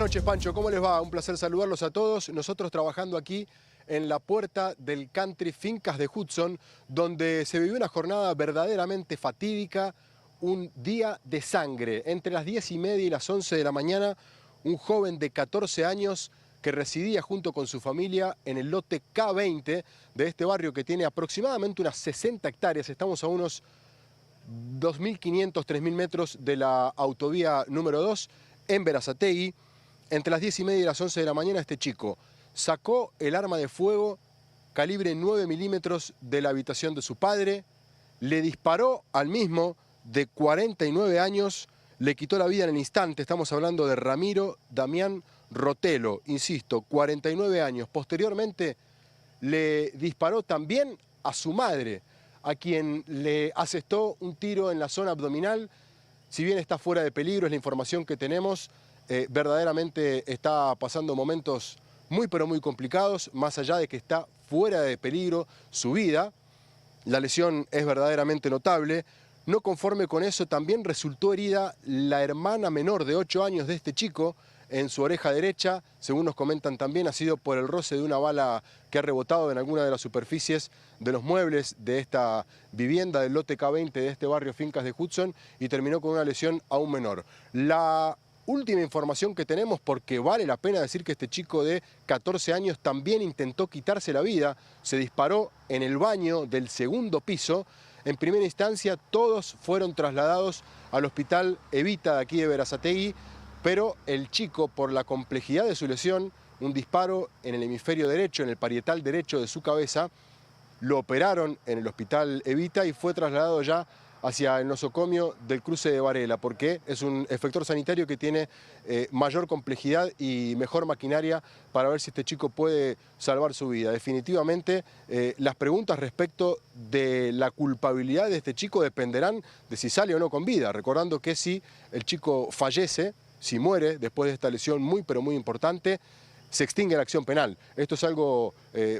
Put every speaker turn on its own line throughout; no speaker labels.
Buenas noches, Pancho, ¿cómo les va? Un placer saludarlos a todos. Nosotros trabajando aquí en la puerta del country Fincas de Hudson, donde se vivió una jornada verdaderamente fatídica, un día de sangre. Entre las 10:30 y las 11 de la mañana, un joven de 14 años que residía junto con su familia en el lote K20 de este barrio que tiene aproximadamente unas 60 hectáreas. Estamos a unos 2.500, 3.000 metros de la autovía número 2 en Berazategui. Entre las 10:30 y las 11 de la mañana este chico sacó el arma de fuego calibre 9 milímetros de la habitación de su padre, le disparó al mismo de 49 años, le quitó la vida en el instante. Estamos hablando de Ramiro Damián Rotelo, insisto, 49 años. Posteriormente le disparó también a su madre, a quien le asestó un tiro en la zona abdominal. Si bien está fuera de peligro, es la información que tenemos, verdaderamente está pasando momentos muy pero muy complicados, más allá de que está fuera de peligro su vida. La lesión es verdaderamente notable. No conforme con eso, también resultó herida la hermana menor de 8 años de este chico en su oreja derecha. Según nos comentan también, ha sido por el roce de una bala que ha rebotado en alguna de las superficies de los muebles de esta vivienda del lote K20 de este barrio Fincas de Hudson y terminó con una lesión aún menor. La última información que tenemos, porque vale la pena decir que este chico de 14 años también intentó quitarse la vida, se disparó en el baño del segundo piso. En primera instancia todos fueron trasladados al hospital Evita de aquí de Berazategui, pero el chico, por la complejidad de su lesión, un disparo en el hemisferio derecho, en el parietal derecho de su cabeza, lo operaron en el hospital Evita y fue trasladado ya hacia el nosocomio del cruce de Varela, porque es un efector sanitario que tiene mayor complejidad y mejor maquinaria para ver si este chico puede salvar su vida. Definitivamente, las preguntas respecto de la culpabilidad de este chico dependerán de si sale o no con vida, recordando que si el chico fallece, si muere después de esta lesión muy pero muy importante, se extingue la acción penal. Esto es algo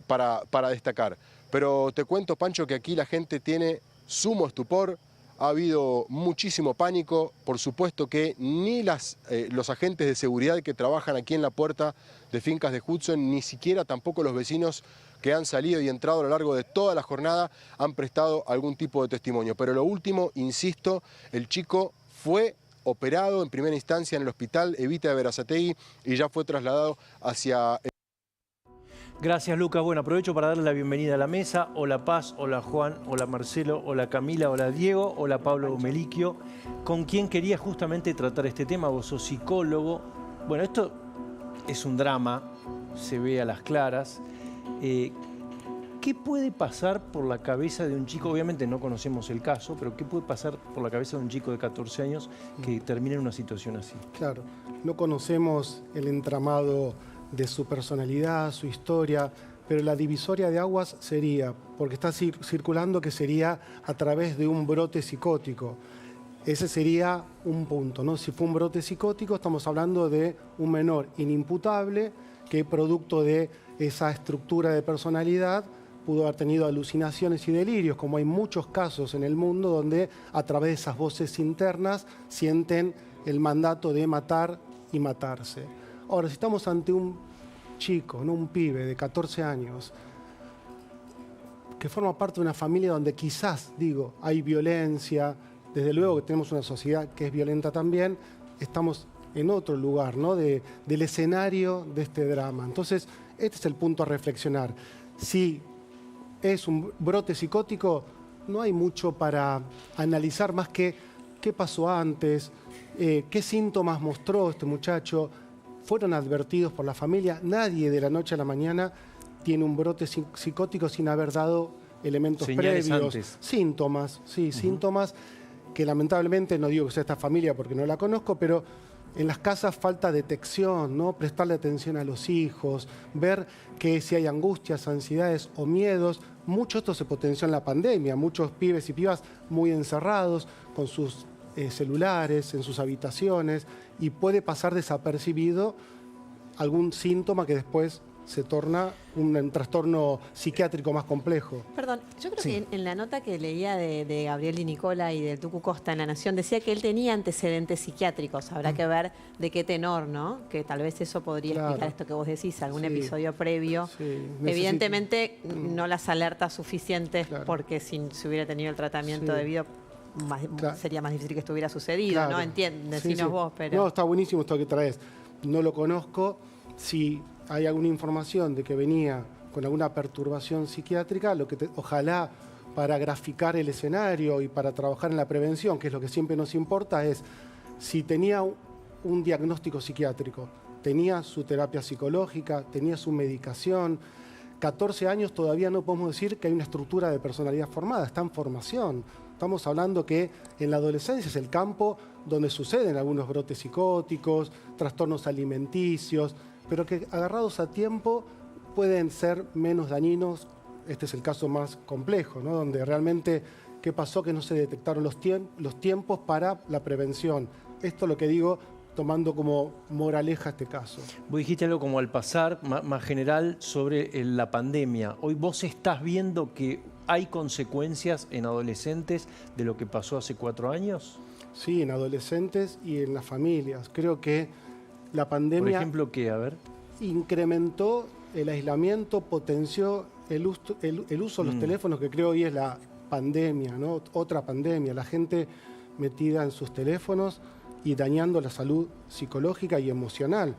para destacar. Pero te cuento, Pancho, que aquí la gente tiene sumo estupor. Ha habido muchísimo pánico, por supuesto que ni los agentes de seguridad que trabajan aquí en la puerta de Fincas de Hudson, ni siquiera tampoco los vecinos que han salido y entrado a lo largo de toda la jornada han prestado algún tipo de testimonio. Pero lo último, insisto, el chico fue operado en primera instancia en el hospital Evita de Berazategui y ya fue trasladado hacia...
Gracias, Lucas. Bueno, aprovecho para darle la bienvenida a la mesa. Hola Paz, hola Juan, hola Marcelo, hola Camila, hola Diego, hola Pablo Meliquio, con quien quería justamente tratar este tema. Vos sos psicólogo. Bueno, esto es un drama, se ve a las claras. ¿Qué puede pasar por la cabeza de un chico? Obviamente no conocemos el caso, pero ¿qué puede pasar por la cabeza de un chico de 14 años que termine en una situación así?
Claro, no conocemos el entramado de su personalidad, su historia, pero la divisoria de aguas sería, porque está circulando que sería a través de un brote psicótico. Ese sería un punto, ¿no? Si fue un brote psicótico, estamos hablando de un menor inimputable que producto de esa estructura de personalidad pudo haber tenido alucinaciones y delirios, como hay muchos casos en el mundo donde a través de esas voces internas sienten el mandato de matar y matarse. Ahora, si estamos ante un chico, no un pibe de 14 años, que forma parte de una familia donde quizás, digo, hay violencia, desde luego que tenemos una sociedad que es violenta también, estamos en otro lugar, ¿no? Del escenario de este drama. Entonces, este es el punto a reflexionar. Si es un brote psicótico, no hay mucho para analizar más que qué pasó antes, qué síntomas mostró este muchacho. Fueron advertidos por la familia. Nadie de la noche a la mañana tiene un brote psicótico sin haber dado elementos
señales
previos.
Antes.
Síntomas, sí, síntomas que lamentablemente, no digo que sea esta familia porque no la conozco, pero en las casas falta detección, ¿no? Prestarle atención a los hijos, ver que si hay angustias, ansiedades o miedos. Mucho esto se potenció en la pandemia. Muchos pibes y pibas muy encerrados con sus celulares, en sus habitaciones, y puede pasar desapercibido algún síntoma que después se torna un trastorno psiquiátrico más complejo.
Perdón, yo creo
Sí.
que en la nota que leía de Gabriel Di Nicola y del Tucu Costa en La Nación decía que él tenía antecedentes psiquiátricos. Habrá que ver de qué tenor, ¿no? Que tal vez eso podría
Claro.
explicar esto que vos decís, algún
Sí.
episodio previo.
Sí,
Evidentemente no las alertas suficientes
Claro.
porque si se hubiera tenido el tratamiento
Sí.
debido
Claro.
sería más difícil que esto hubiera sucedido,
Claro.
¿no? Entiendes,
Sí,
decinos
sí.
vos, pero...
No, está buenísimo esto que traes. No lo conozco. Si hay alguna información de que venía con alguna perturbación psiquiátrica, ojalá para graficar el escenario y para trabajar en la prevención, que es lo que siempre nos importa, es si tenía un diagnóstico psiquiátrico, tenía su terapia psicológica, tenía su medicación. 14 años todavía no podemos decir que hay una estructura de personalidad formada, está en formación. Estamos hablando que en la adolescencia es el campo donde suceden algunos brotes psicóticos, trastornos alimenticios, pero que agarrados a tiempo pueden ser menos dañinos. Este es el caso más complejo, ¿no? Donde realmente, ¿qué pasó? Que no se detectaron los tiempos para la prevención. Esto es lo que digo, tomando como moraleja este caso.
Vos dijiste algo como al pasar, más general, sobre la pandemia. Hoy vos estás viendo que hay consecuencias en adolescentes de lo que pasó hace 4 años.
Sí, en adolescentes y en las familias. Creo que la pandemia...
Por ejemplo, ¿qué? A ver.
Incrementó el aislamiento, potenció el uso de los teléfonos, que creo hoy es la pandemia, ¿no? Otra pandemia, la gente metida en sus teléfonos y dañando la salud psicológica y emocional.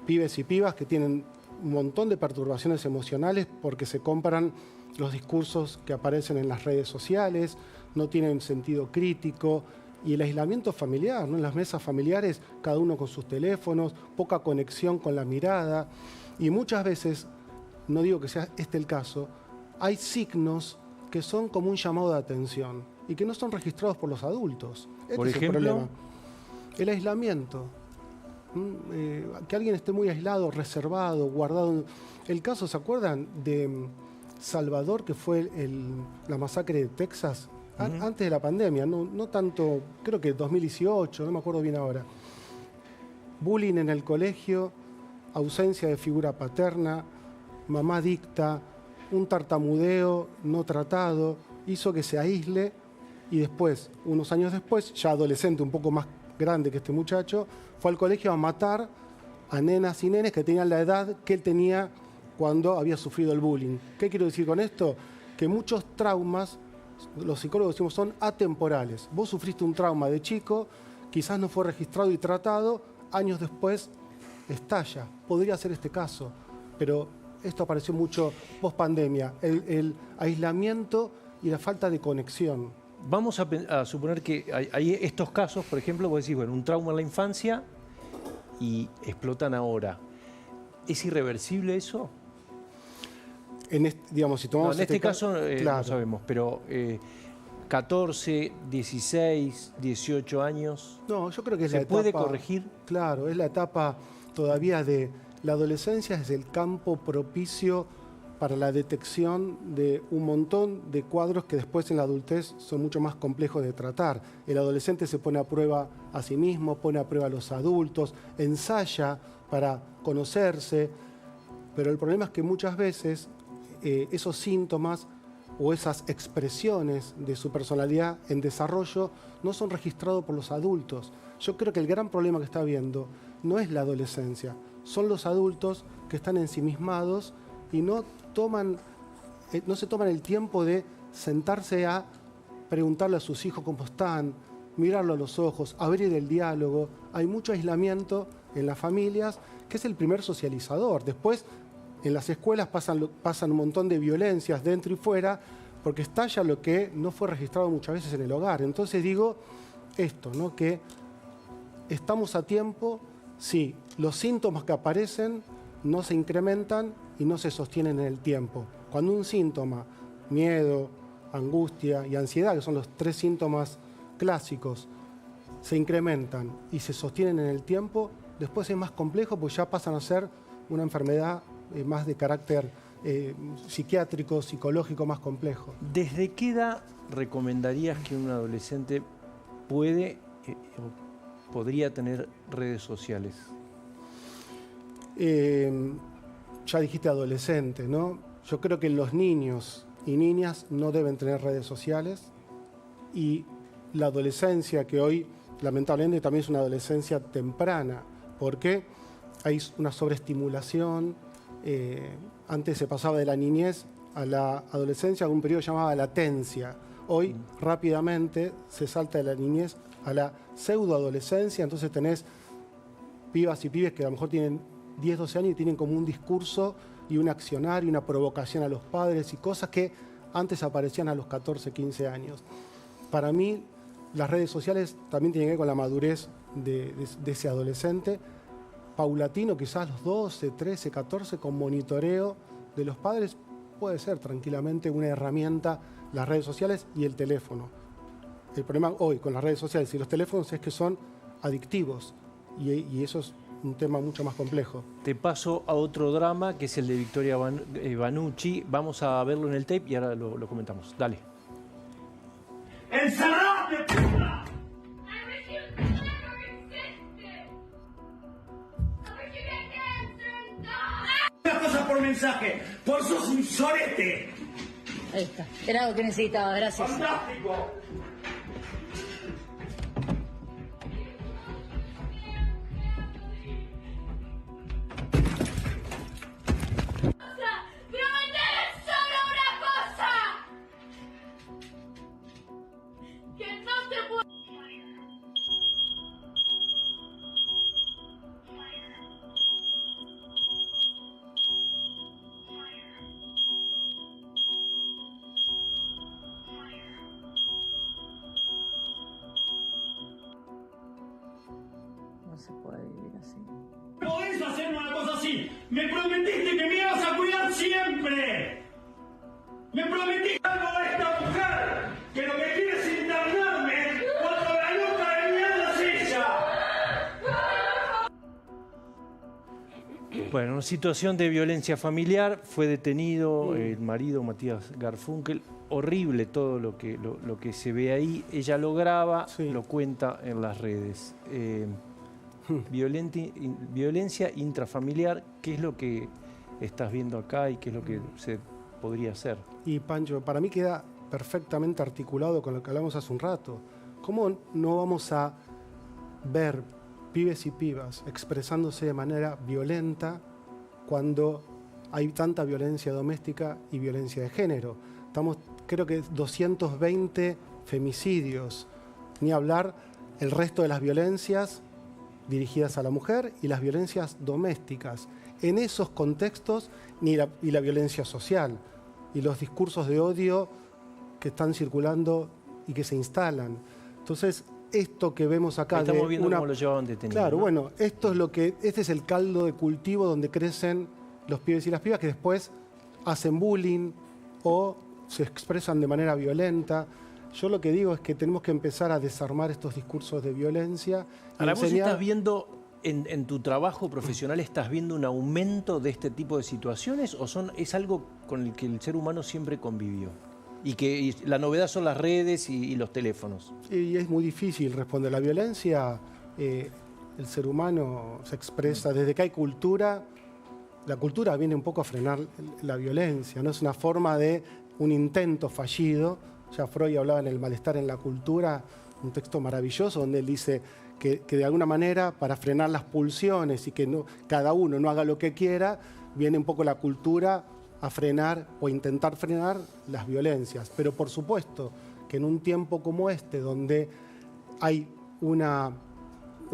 Pibes y pibas que tienen un montón de perturbaciones emocionales porque se compran los discursos que aparecen en las redes sociales, no tienen sentido crítico. Y el aislamiento familiar, ¿no? En las mesas familiares, cada uno con sus teléfonos, poca conexión con la mirada. Y muchas veces, no digo que sea este el caso, hay signos que son como un llamado de atención y que no son registrados por los adultos.
Por
Es el
ejemplo,
problema. El aislamiento. Que alguien esté muy aislado, reservado, guardado. El caso, ¿se acuerdan de Salvador, que fue la masacre de Texas? Antes de la pandemia, no tanto, creo que 2018, no me acuerdo bien ahora. Bullying en el colegio, ausencia de figura paterna, mamá dicta, un tartamudeo no tratado, hizo que se aísle y después, unos años después, ya adolescente, un poco más grande que este muchacho, fue al colegio a matar a nenas y nenes que tenían la edad que él tenía cuando había sufrido el bullying. ¿Qué quiero decir con esto? Que muchos traumas, los psicólogos decimos, son atemporales. Vos sufriste un trauma de chico, quizás no fue registrado y tratado, años después estalla. Podría ser este caso, pero esto apareció mucho post pandemia, el aislamiento y la falta de conexión.
Vamos a suponer que hay estos casos, por ejemplo, vos decís, bueno, un trauma en la infancia y explotan ahora. ¿Es irreversible eso?
Digamos, si tomamos
No, en este caso
claro.
no sabemos, pero 14, 16, 18 años.
No, yo creo que es
¿Se
la etapa...
puede corregir?
Claro, es la etapa todavía de... La adolescencia es el campo propicio para la detección de un montón de cuadros que después en la adultez son mucho más complejos de tratar. El adolescente se pone a prueba a sí mismo, pone a prueba a los adultos, ensaya para conocerse, pero el problema es que muchas veces esos síntomas o esas expresiones de su personalidad en desarrollo no son registrados por los adultos. Yo creo que el gran problema que está habiendo no es la adolescencia, son los adultos que están ensimismados y no se toman el tiempo de sentarse a preguntarle a sus hijos cómo están, mirarlo a los ojos, abrir el diálogo. Hay mucho aislamiento en las familias, que es el primer socializador. Después, en las escuelas pasan un montón de violencias dentro y fuera, porque estalla lo que no fue registrado muchas veces en el hogar. Entonces digo esto, ¿no? Que estamos a tiempo, sí, los síntomas que aparecen no se incrementan y no se sostienen en el tiempo. Cuando un síntoma, miedo, angustia y ansiedad, que son los 3 síntomas clásicos, se incrementan y se sostienen en el tiempo, después es más complejo porque ya pasan a ser una enfermedad más de carácter psiquiátrico, psicológico más complejo.
¿Desde qué edad recomendarías que un adolescente puede o podría tener redes sociales?
ya dijiste adolescente, ¿no? Yo creo que los niños y niñas no deben tener redes sociales, y la adolescencia, que hoy lamentablemente también es una adolescencia temprana, porque hay una sobreestimulación. Antes se pasaba de la niñez a la adolescencia, un periodo llamado latencia. Hoy rápidamente se salta de la niñez a la pseudoadolescencia, entonces tenés pibas y pibes que a lo mejor tienen 10, 12 años y tienen como un discurso y un accionar y una provocación a los padres y cosas que antes aparecían a los 14, 15 años. Para mí, las redes sociales también tienen que ver con la madurez de ese adolescente, paulatino, quizás los 12, 13, 14, con monitoreo de los padres. Puede ser tranquilamente una herramienta las redes sociales y el teléfono. El problema hoy con las redes sociales y los teléfonos es que son adictivos, y eso es un tema mucho más complejo.
Te paso a otro drama, que es el de Victoria Banucci. Vamos a verlo en el tape y ahora lo comentamos. Dale.
¡Encerrate, puta! Una cosa por mensaje, por sos un sorete.
Ahí está. Era algo que necesitaba, gracias.
¡Fantástico!
Prometer solo una cosa. Que no te puedo...
No se puede vivir así.
¿Podés hacer una cosa así? Me prometiste que me ibas a cuidar siempre. Me prometiste algo a esta mujer, que lo que quiere es internarme cuando la loca de mierda es ella.
Bueno, una situación de violencia familiar. Fue detenido el marido, Matías Garfunkel. Horrible todo lo que se ve ahí. Ella lo graba, lo cuenta en las redes. Violencia intrafamiliar, ¿qué es lo que estás viendo acá y qué es lo que se podría hacer?
Y Pancho, para mí queda perfectamente articulado con lo que hablamos hace un rato. ¿Cómo no vamos a ver pibes y pibas expresándose de manera violenta cuando hay tanta violencia doméstica y violencia de género? Estamos, creo que 220 femicidios, ni hablar el resto de las violencias dirigidas a la mujer y las violencias domésticas. En esos contextos, y la violencia social y los discursos de odio que están circulando y que se instalan. Entonces, esto que vemos acá...
Estamos viendo cómo lo llevaban detenido.
Claro,
¿no?
bueno, este es el caldo de cultivo donde crecen los pibes y las pibas que después hacen bullying o se expresan de manera violenta. Yo lo que digo es que tenemos que empezar a desarmar estos discursos de violencia.
Ahora, ¿vos estás viendo, en tu trabajo profesional, estás viendo un aumento de este tipo de situaciones o es algo con el que el ser humano siempre convivió? Y la novedad son las redes y los teléfonos.
Y es muy difícil responder. La violencia, el ser humano se expresa desde que hay cultura. La cultura viene un poco a frenar la violencia, ¿no? Es una forma de un intento fallido. Ya Freud hablaba en El malestar en la cultura, un texto maravilloso donde él dice que de alguna manera, para frenar las pulsiones y que cada uno no haga lo que quiera, viene un poco la cultura a frenar o intentar frenar las violencias. Pero por supuesto que en un tiempo como este, donde hay un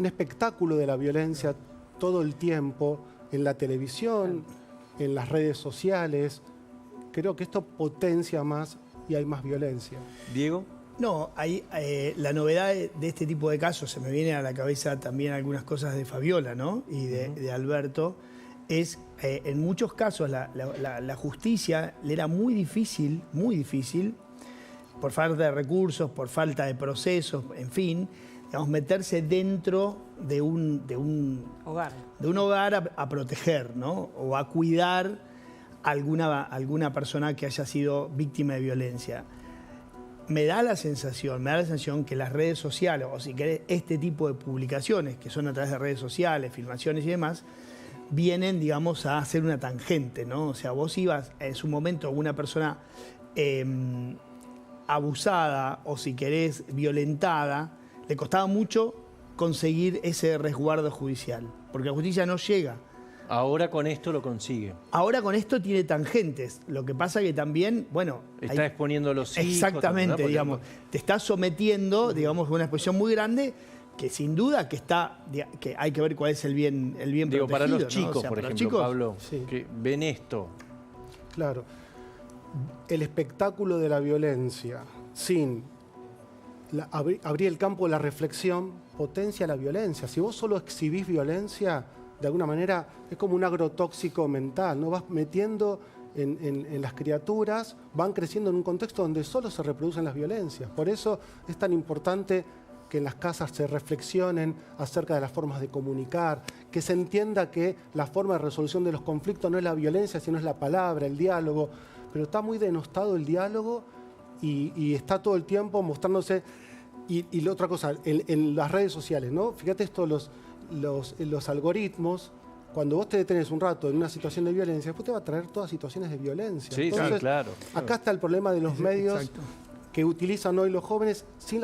espectáculo de la violencia todo el tiempo, en la televisión, en las redes sociales, creo que esto potencia más y hay más violencia.
Diego.
No, la novedad de este tipo de casos, se me viene a la cabeza también algunas cosas de Fabiola, ¿no? Y de Alberto, es en muchos casos la justicia le era muy difícil, por falta de recursos, por falta de procesos, en fin, digamos, meterse dentro de un hogar a proteger, ¿no? O a cuidar alguna persona que haya sido víctima de violencia. Me da la sensación que las redes sociales, o si querés, este tipo de publicaciones, que son a través de redes sociales, filmaciones y demás, vienen, digamos, a hacer una tangente, ¿no? O sea, vos ibas en su momento una persona abusada o, si querés, violentada, le costaba mucho conseguir ese resguardo judicial, porque la justicia no llega.
Ahora con esto lo consigue.
Ahora con esto tiene tangentes. Lo que pasa que también, bueno...
Está exponiendo a los hijos.
Exactamente,
¿no?
digamos. Te está sometiendo, digamos, a una exposición muy grande que sin duda que hay que ver cuál es el bien protegido.
Para los chicos,
¿no? O sea,
por
para
ejemplo,
los chicos,
Pablo,
sí.
que ven esto.
Claro. El espectáculo de la violencia sin abrir el campo de la reflexión potencia la violencia. Si vos solo exhibís violencia, de alguna manera es como un agrotóxico mental, ¿no? Vas metiendo en las criaturas, van creciendo en un contexto donde solo se reproducen las violencias. Por eso es tan importante que en las casas se reflexionen acerca de las formas de comunicar, que se entienda que la forma de resolución de los conflictos no es la violencia, sino es la palabra, el diálogo. Pero está muy denostado el diálogo y está todo el tiempo mostrándose. Y la otra cosa, en las redes sociales, ¿no? Fíjate esto, los algoritmos, cuando vos te detenés un rato en una situación de violencia, después te va a traer todas situaciones de violencia.
Sí,
entonces,
claro.
Acá está el problema de los medios.
Exacto.
Que utilizan hoy los jóvenes sin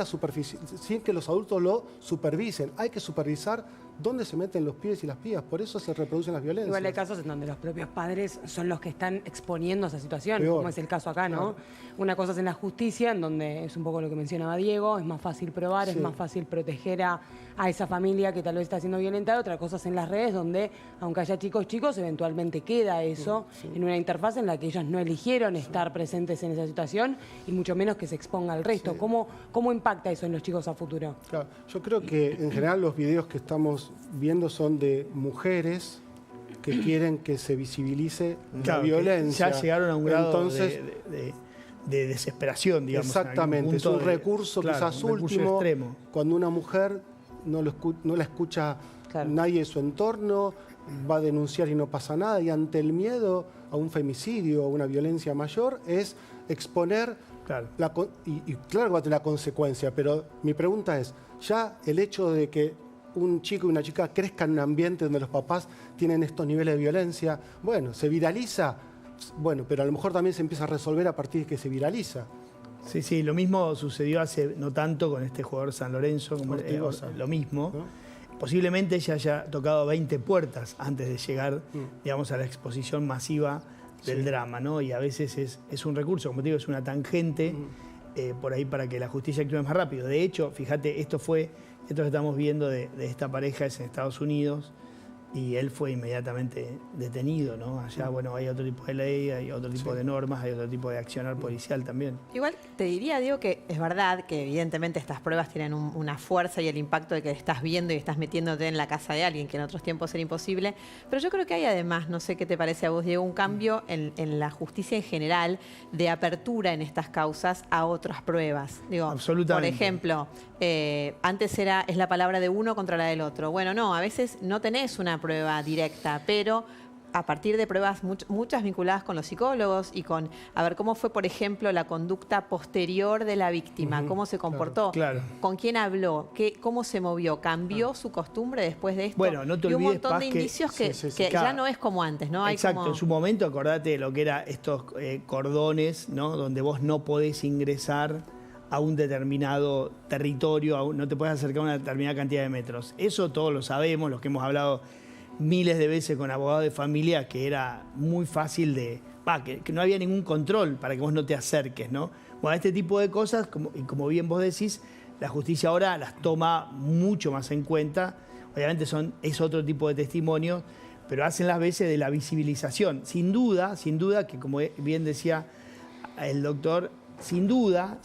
que los adultos lo supervisen. Hay que supervisar dónde se meten los pibes y las pibas, por eso se reproducen las violencias.
Igual hay casos en donde los propios padres son los que están exponiendo esa situación,
Peor.
como es el caso acá, ¿no?
Claro.
Una cosa es en la justicia, en donde es un poco lo que mencionaba Diego, es más fácil probar,
Sí.
es más fácil proteger a esa familia que tal vez está siendo violentada. Otra cosa es en las redes, donde aunque haya chicos, eventualmente queda eso en una interfaz en la que ellos no eligieron estar presentes en esa situación y mucho menos que se exponga al resto.
Sí.
¿Cómo impacta eso en los chicos a futuro?
Claro, yo creo que en general los videos que estamos viendo son de mujeres que quieren que se visibilice
Claro,
la violencia.
ya llegaron a un grado
Entonces,
de desesperación, digamos.
exactamente, es un recurso quizás
un recurso
último,
extremo.
cuando una mujer no la escucha
Claro.
nadie de su entorno, va a denunciar y no pasa nada, y ante el miedo a un femicidio o una violencia mayor es exponer,
Claro.
y claro que va a tener una consecuencia, pero mi pregunta es, ya el hecho de que un chico y una chica crezcan en un ambiente donde los papás tienen estos niveles de violencia, bueno, se viraliza, bueno, pero a lo mejor también se empieza a resolver a partir de que se viraliza.
Sí, lo mismo sucedió hace no tanto con este jugador San Lorenzo, como
Ortigosa.
lo mismo.
¿No?
Posiblemente ella haya tocado 20 puertas antes de llegar, digamos, a la exposición masiva del drama, ¿no? Y a veces es un recurso, como te digo, es una tangente por ahí para que la justicia actúe más rápido. De hecho, fíjate, esto que estamos viendo de esta pareja es en Estados Unidos y él fue inmediatamente detenido, ¿no? Allá, bueno, hay otro tipo de ley, hay otro tipo de normas, hay otro tipo de accionar policial también.
Igual te diría, Diego, que es verdad que evidentemente estas pruebas tienen una fuerza y el impacto de que estás viendo y estás metiéndote en la casa de alguien, que en otros tiempos era imposible. Pero yo creo que hay además, no sé qué te parece a vos, Diego, un cambio en la justicia en general de apertura en estas causas a otras pruebas. Digo,
Absolutamente.
por ejemplo, antes es la palabra de uno contra la del otro. Bueno, no, a veces no tenés una prueba directa, pero a partir de pruebas muchas vinculadas con los psicólogos y con, a ver, cómo fue, por ejemplo, la conducta posterior de la víctima, cómo se comportó,
claro.
con quién habló, cómo se movió, cambió su costumbre después de esto.
Bueno, no te
y un
olvides,
montón
Paz,
de
que-
indicios que
claro.
ya no es como antes, ¿no? Hay
Exacto,
como...
en su momento acordate de lo que era estos cordones, ¿no? Donde vos no podés ingresar a un determinado territorio, no te puedes acercar a una determinada cantidad de metros. Eso todos lo sabemos, los que hemos hablado miles de veces con abogados de familia, que era muy fácil que no había ningún control para que vos no te acerques, ¿no? Bueno, este tipo de cosas, como bien vos decís, la justicia ahora las toma mucho más en cuenta. Obviamente es otro tipo de testimonio, pero hacen las veces de la visibilización. Sin duda, que como bien decía el doctor, sin duda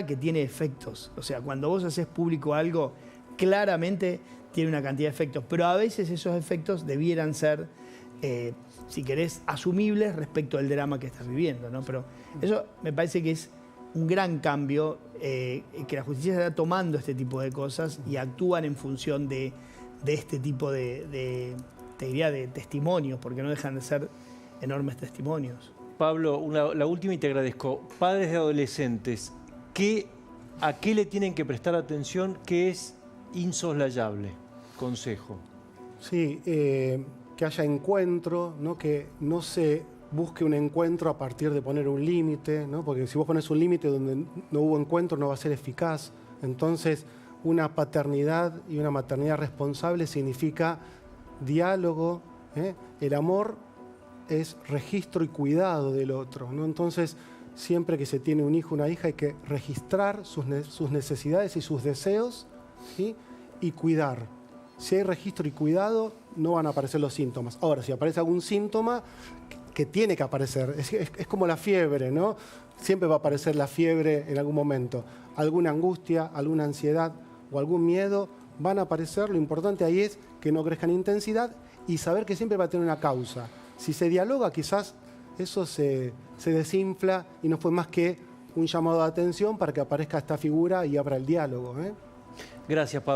que tiene efectos. O sea, cuando vos haces público algo, claramente tiene una cantidad de efectos, pero a veces esos efectos debieran ser, si querés, asumibles respecto al drama que estás viviendo, ¿no? Pero eso me parece que es un gran cambio, que la justicia está tomando este tipo de cosas y actúan en función de este tipo te diría, de testimonios, porque no dejan de ser enormes testimonios.
Pablo, la última y te agradezco. Padres de adolescentes, ¿a qué le tienen que prestar atención? ¿Qué es insoslayable? Consejo.
Sí, que haya encuentro, ¿no? Que no se busque un encuentro a partir de poner un límite, ¿no? Porque si vos pones un límite donde no hubo encuentro no va a ser eficaz. Entonces, una paternidad y una maternidad responsable significa diálogo, ¿eh? El amor es registro y cuidado del otro, ¿no? Entonces, siempre que se tiene un hijo o una hija hay que registrar sus necesidades y sus deseos, ¿sí? Y cuidar. Si hay registro y cuidado, no van a aparecer los síntomas. Ahora, si aparece algún síntoma, que tiene que aparecer, es como la fiebre, ¿no? Siempre va a aparecer la fiebre en algún momento. Alguna angustia, alguna ansiedad o algún miedo van a aparecer. Lo importante ahí es que no crezcan en intensidad y saber que siempre va a tener una causa. Si se dialoga, quizás eso se desinfla y no fue más que un llamado de atención para que aparezca esta figura y abra el diálogo, ¿eh?
Gracias, Pablo.